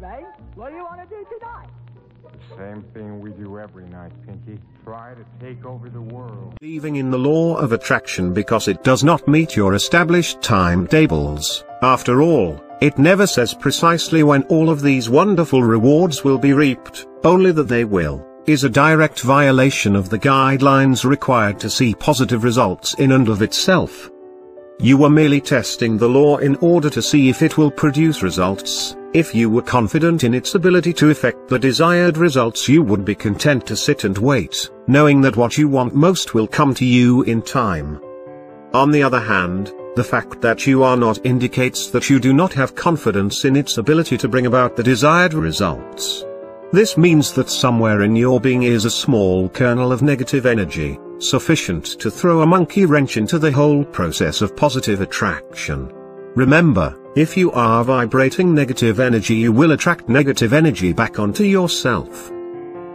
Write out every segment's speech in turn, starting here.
Ray. What do you want to do tonight? Same thing we do every night, Pinky. Try to take over the world. Believing in the law of attraction because it does not meet your established timetables. After all, it never says precisely when all of these wonderful rewards will be reaped, only that they will, is a direct violation of the guidelines required to see positive results in and of itself. You are merely testing the law in order to see if it will produce results. If you were confident in its ability to effect the desired results, you would be content to sit and wait, knowing that what you want most will come to you in time. On the other hand, the fact that you are not indicates that you do not have confidence in its ability to bring about the desired results. This means that somewhere in your being is a small kernel of negative energy, sufficient to throw a monkey wrench into the whole process of positive attraction. Remember, if you are vibrating negative energy, you will attract negative energy back onto yourself.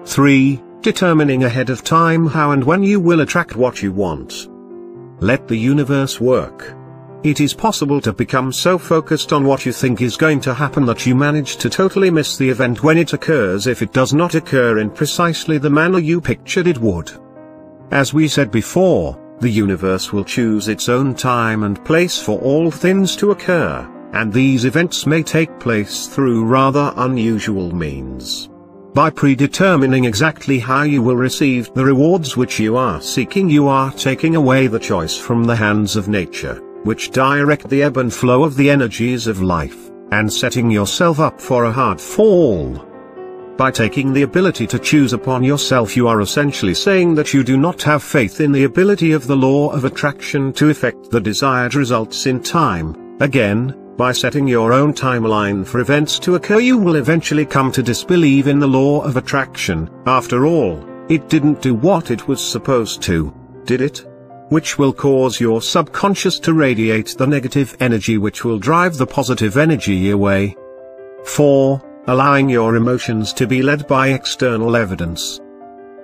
3. Determining ahead of time how and when you will attract what you want. Let the universe work. It is possible to become so focused on what you think is going to happen that you manage to totally miss the event when it occurs if it does not occur in precisely the manner you pictured it would. As we said before, the universe will choose its own time and place for all things to occur, and these events may take place through rather unusual means. By predetermining exactly how you will receive the rewards which you are seeking, you are taking away the choice from the hands of nature, which direct the ebb and flow of the energies of life, and setting yourself up for a hard fall. By taking the ability to choose upon yourself, you are essentially saying that you do not have faith in the ability of the law of attraction to effect the desired results in time. Again, by setting your own timeline for events to occur, you will eventually come to disbelieve in the law of attraction. After all, it didn't do what it was supposed to, did it? Which will cause your subconscious to radiate the negative energy, which will drive the positive energy away. 4. Allowing your emotions to be led by external evidence.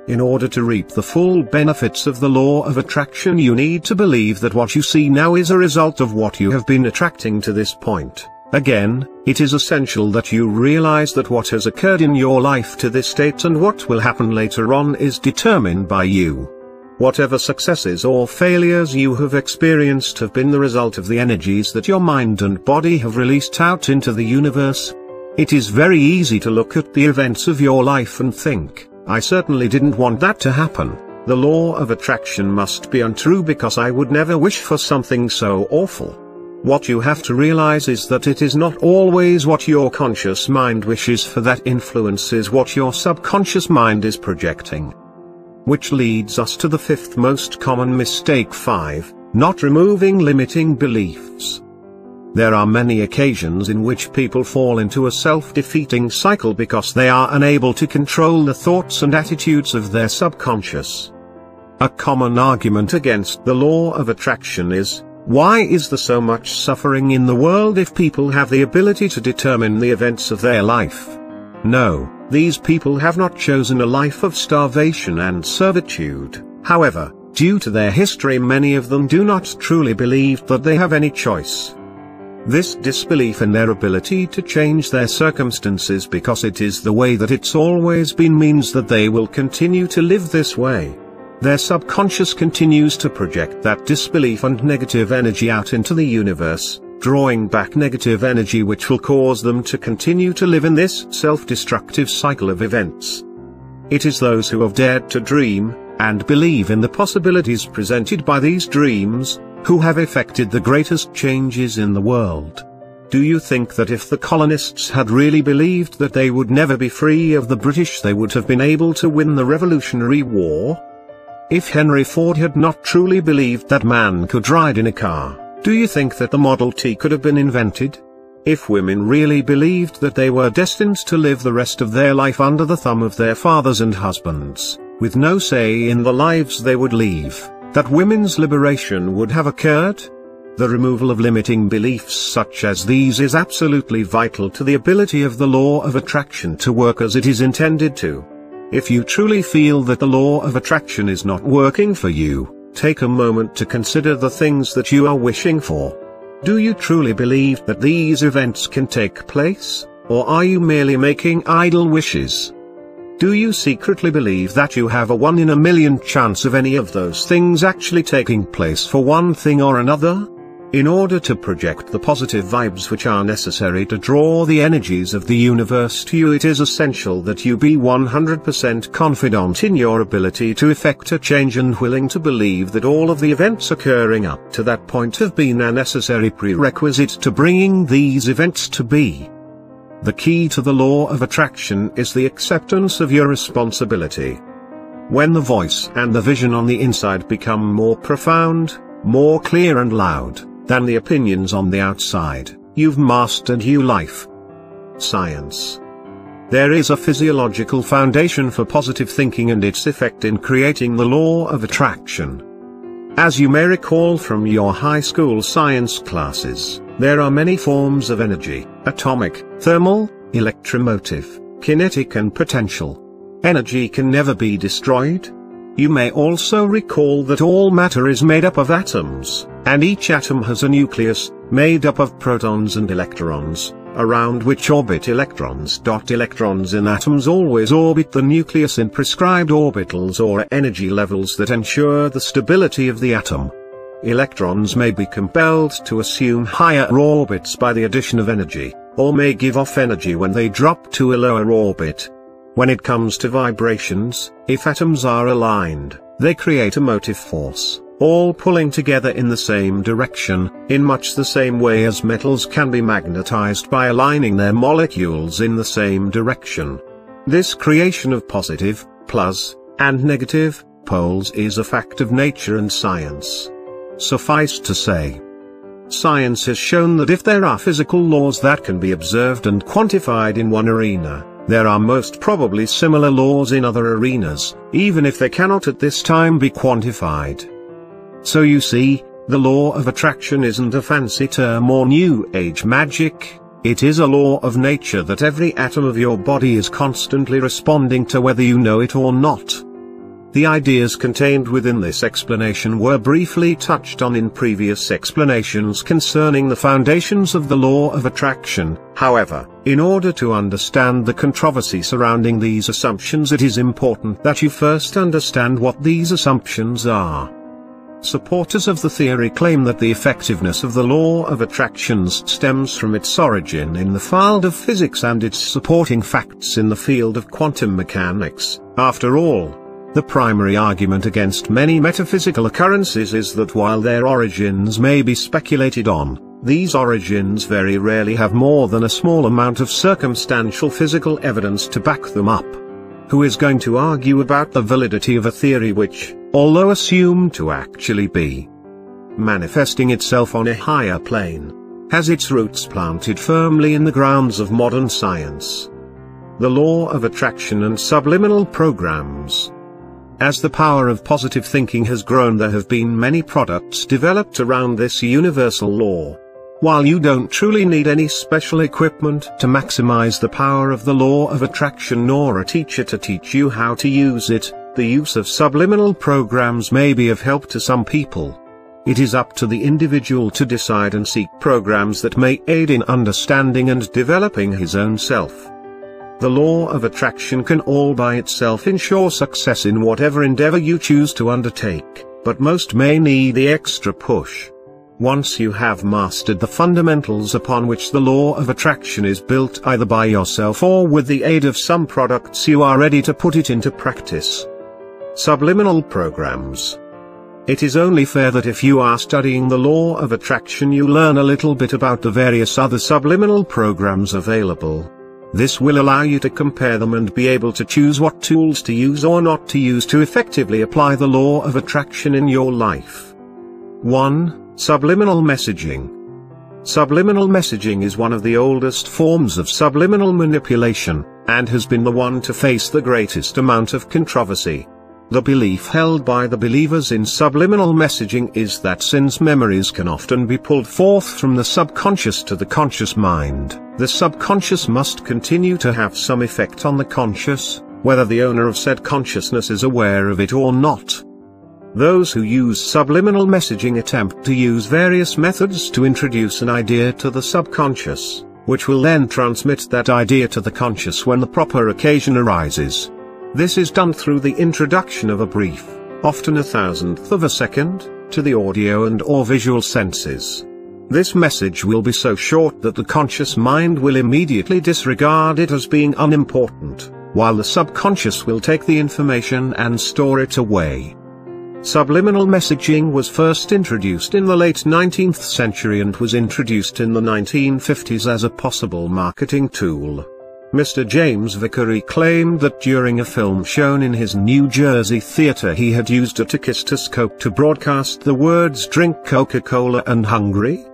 In order to reap the full benefits of the law of attraction, you need to believe that what you see now is a result of what you have been attracting to this point. Again, it is essential that you realize that what has occurred in your life to this date and what will happen later on is determined by you. Whatever successes or failures you have experienced have been the result of the energies that your mind and body have released out into the universe. It is very easy to look at the events of your life and think, I certainly didn't want that to happen. The law of attraction must be untrue because I would never wish for something so awful. What you have to realize is that it is not always what your conscious mind wishes for that influences what your subconscious mind is projecting. Which leads us to the fifth most common mistake. 5. Not removing limiting beliefs. There are many occasions in which people fall into a self-defeating cycle because they are unable to control the thoughts and attitudes of their subconscious. A common argument against the law of attraction is, why is there so much suffering in the world if people have the ability to determine the events of their life? No, these people have not chosen a life of starvation and servitude. However, due to their history, many of them do not truly believe that they have any choice. This disbelief in their ability to change their circumstances because it is the way that it's always been means that they will continue to live this way. Their subconscious continues to project that disbelief and negative energy out into the universe, drawing back negative energy which will cause them to continue to live in this self-destructive cycle of events. It is those who have dared to dream, and believe in the possibilities presented by these dreams, who have effected the greatest changes in the world. Do you think that if the colonists had really believed that they would never be free of the British, they would have been able to win the Revolutionary War? If Henry Ford had not truly believed that man could ride in a car, do you think that the Model T could have been invented? If women really believed that they were destined to live the rest of their life under the thumb of their fathers and husbands, with no say in the lives they would leave, that women's liberation would have occurred? The removal of limiting beliefs such as these is absolutely vital to the ability of the law of attraction to work as it is intended to. If you truly feel that the law of attraction is not working for you, take a moment to consider the things that you are wishing for. Do you truly believe that these events can take place? Or are you merely making idle wishes? Do you secretly believe that you have a 1 in a million chance of any of those things actually taking place for one thing or another? In order to project the positive vibes which are necessary to draw the energies of the universe to you, it is essential that you be 100% confident in your ability to effect a change and willing to believe that all of the events occurring up to that point have been a necessary prerequisite to bringing these events to be. The key to the law of attraction is the acceptance of your responsibility. When the voice and the vision on the inside become more profound, more clear and loud than the opinions on the outside, you've mastered your life. Science. There is a physiological foundation for positive thinking and its effect in creating the law of attraction. As you may recall from your high school science classes, there are many forms of energy: atomic, thermal, electromotive, kinetic and potential. Energy can never be destroyed. You may also recall that all matter is made up of atoms, and each atom has a nucleus, made up of protons and electrons, around which orbit electrons. Electrons in atoms always orbit the nucleus in prescribed orbitals or energy levels that ensure the stability of the atom. Electrons may be compelled to assume higher orbits by the addition of energy, or may give off energy when they drop to a lower orbit. When it comes to vibrations, if atoms are aligned, they create a motive force, all pulling together in the same direction, in much the same way as metals can be magnetized by aligning their molecules in the same direction. This creation of positive, plus, and negative, poles is a fact of nature and science. Suffice to say, science has shown that if there are physical laws that can be observed and quantified in one arena, there are most probably similar laws in other arenas, even if they cannot at this time be quantified. So you see, the law of attraction isn't a fancy term or new age magic, it is a law of nature that every atom of your body is constantly responding to, whether you know it or not. The ideas contained within this explanation were briefly touched on in previous explanations concerning the foundations of the law of attraction. However, in order to understand the controversy surrounding these assumptions, it is important that you first understand what these assumptions are. Supporters of the theory claim that the effectiveness of the law of attractions stems from its origin in the field of physics and its supporting facts in the field of quantum mechanics. After all, the primary argument against many metaphysical occurrences is that while their origins may be speculated on, these origins very rarely have more than a small amount of circumstantial physical evidence to back them up. Who is going to argue about the validity of a theory which, although assumed to actually be manifesting itself on a higher plane, has its roots planted firmly in the grounds of modern science? The law of attraction and subliminal programs. As the power of positive thinking has grown, there have been many products developed around this universal law. While you don't truly need any special equipment to maximize the power of the law of attraction, nor a teacher to teach you how to use it, the use of subliminal programs may be of help to some people. It is up to the individual to decide and seek programs that may aid in understanding and developing his own self. The law of attraction can all by itself ensure success in whatever endeavor you choose to undertake, but most may need the extra push. Once you have mastered the fundamentals upon which the law of attraction is built, either by yourself or with the aid of some products, you are ready to put it into practice. Subliminal programs. It is only fair that if you are studying the law of attraction, you learn a little bit about the various other subliminal programs available. This will allow you to compare them and be able to choose what tools to use or not to use to effectively apply the law of attraction in your life. 1. Subliminal Messaging. Subliminal messaging is one of the oldest forms of subliminal manipulation, and has been the one to face the greatest amount of controversy. The belief held by the believers in subliminal messaging is that since memories can often be pulled forth from the subconscious to the conscious mind, the subconscious must continue to have some effect on the conscious, whether the owner of said consciousness is aware of it or not. Those who use subliminal messaging attempt to use various methods to introduce an idea to the subconscious. which will then transmit that idea to the conscious when the proper occasion arises. This is done through the introduction of a brief, often 1/1000th of a second, to the audio and/or visual senses. This message will be so short that the conscious mind will immediately disregard it as being unimportant, while the subconscious will take the information and store it away. Subliminal messaging was first introduced in the late 19th century and was introduced in the 1950s as a possible marketing tool. Mr. James Vickery claimed that during a film shown in his New Jersey theater he had used a tachistoscope to broadcast the words "drink Coca-Cola and hungry?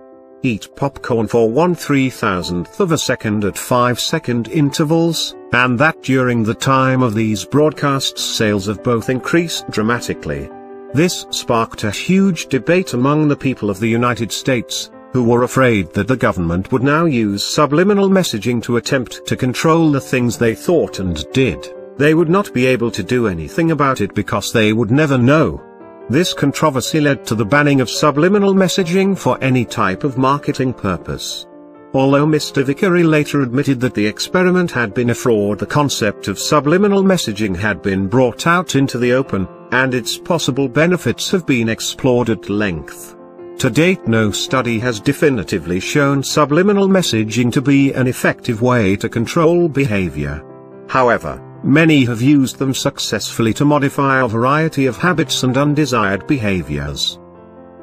Eat popcorn" for 1/3000th of a second at 5-second intervals, and that during the time of these broadcasts sales of both increased dramatically. This sparked a huge debate among the people of the United States, who were afraid that the government would now use subliminal messaging to attempt to control the things they thought and did. They would not be able to do anything about it because they would never know. This controversy led to the banning of subliminal messaging for any type of marketing purpose. Although Mr. Vickery later admitted that the experiment had been a fraud, the concept of subliminal messaging had been brought out into the open, and its possible benefits have been explored at length. To date, no study has definitively shown subliminal messaging to be an effective way to control behavior. However, many have used them successfully to modify a variety of habits and undesired behaviors.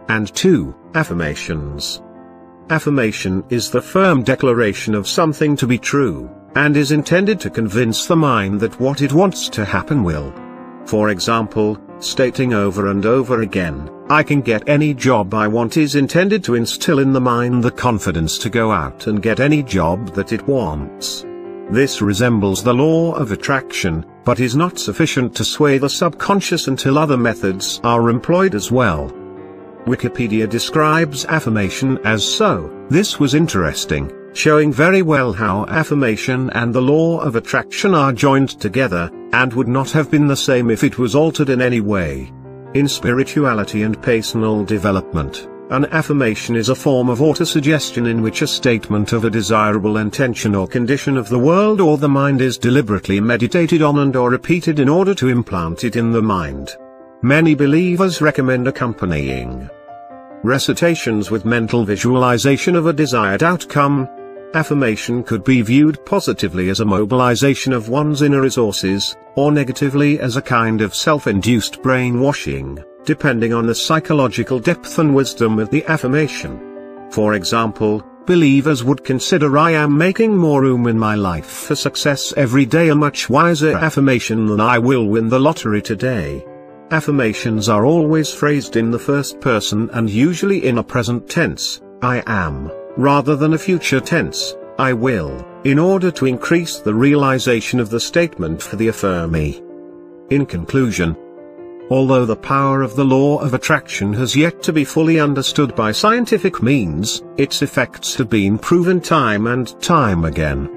And 2. Affirmations. Affirmation is the firm declaration of something to be true, and is intended to convince the mind that what it wants to happen will. For example, stating over and over again, "I can get any job I want," is intended to instill in the mind the confidence to go out and get any job that it wants. This resembles the law of attraction, but is not sufficient to sway the subconscious until other methods are employed as well. Wikipedia describes affirmation as so. This was interesting, showing very well how affirmation and the law of attraction are joined together, and would not have been the same if it was altered in any way. In spirituality and personal development, an affirmation is a form of autosuggestion in which a statement of a desirable intention or condition of the world or the mind is deliberately meditated on and/or repeated in order to implant it in the mind. Many believers recommend accompanying recitations with mental visualization of a desired outcome. Affirmation could be viewed positively as a mobilization of one's inner resources, or negatively as a kind of self-induced brainwashing, depending on the psychological depth and wisdom of the affirmation. For example, believers would consider "I am making more room in my life for success every day" a much wiser affirmation than "I will win the lottery today." Affirmations are always phrased in the first person and usually in a present tense, "I am," rather than a future tense, "I will," in order to increase the realization of the statement for the affirmee. In conclusion, although the power of the law of attraction has yet to be fully understood by scientific means, its effects have been proven time and time again.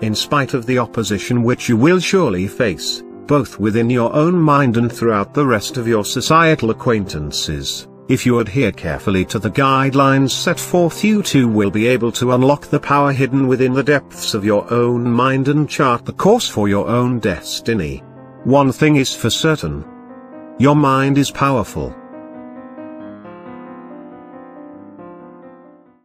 In spite of the opposition which you will surely face, both within your own mind and throughout the rest of your societal acquaintances, if you adhere carefully to the guidelines set forth, you too will be able to unlock the power hidden within the depths of your own mind and chart the course for your own destiny. One thing is for certain: your mind is powerful.